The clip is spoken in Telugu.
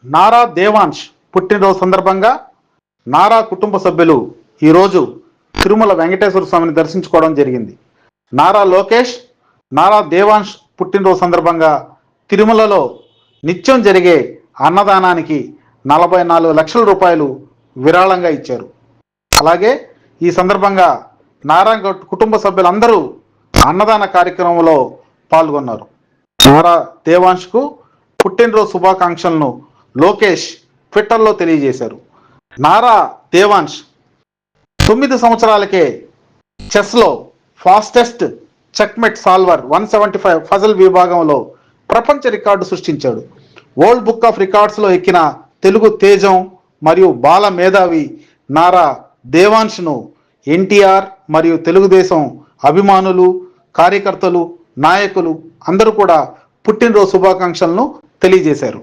నారా దేవాంశ్ పుట్టినరోజు సందర్భంగా నారా కుటుంబ సభ్యులు ఈరోజు తిరుమల వెంకటేశ్వర స్వామిని దర్శించుకోవడం జరిగింది. నారా లోకేష్ నారా దేవాంశ్ పుట్టినరోజు సందర్భంగా తిరుమలలో నిత్యం జరిగే అన్నదానానికి 44 లక్షల రూపాయలు విరాళంగా ఇచ్చారు. అలాగే ఈ సందర్భంగా నారా కుటుంబ సభ్యులందరూ అన్నదాన కార్యక్రమంలో పాల్గొన్నారు. నారా దేవాంశ్కు పుట్టినరోజు శుభాకాంక్షలను లోకేష్ ట్విట్టర్లో తెలియజేశారు. నారా దేవాంశ్ 9 సంవత్సరాలకే చెస్లో ఫాస్టెస్ట్ చెక్మెట్ సాల్వర్ 175 ఫజల్ విభాగంలో ప్రపంచ రికార్డు సృష్టించాడు. వరల్డ్ బుక్ ఆఫ్ రికార్డ్స్లో ఎక్కిన తెలుగు తేజం మరియు బాల మేధావి నారా దేవాంశ్ను ఎన్టీఆర్ మరియు తెలుగుదేశం అభిమానులు, కార్యకర్తలు, నాయకులు అందరూ కూడా పుట్టినరోజు శుభాకాంక్షలను తెలియజేశారు.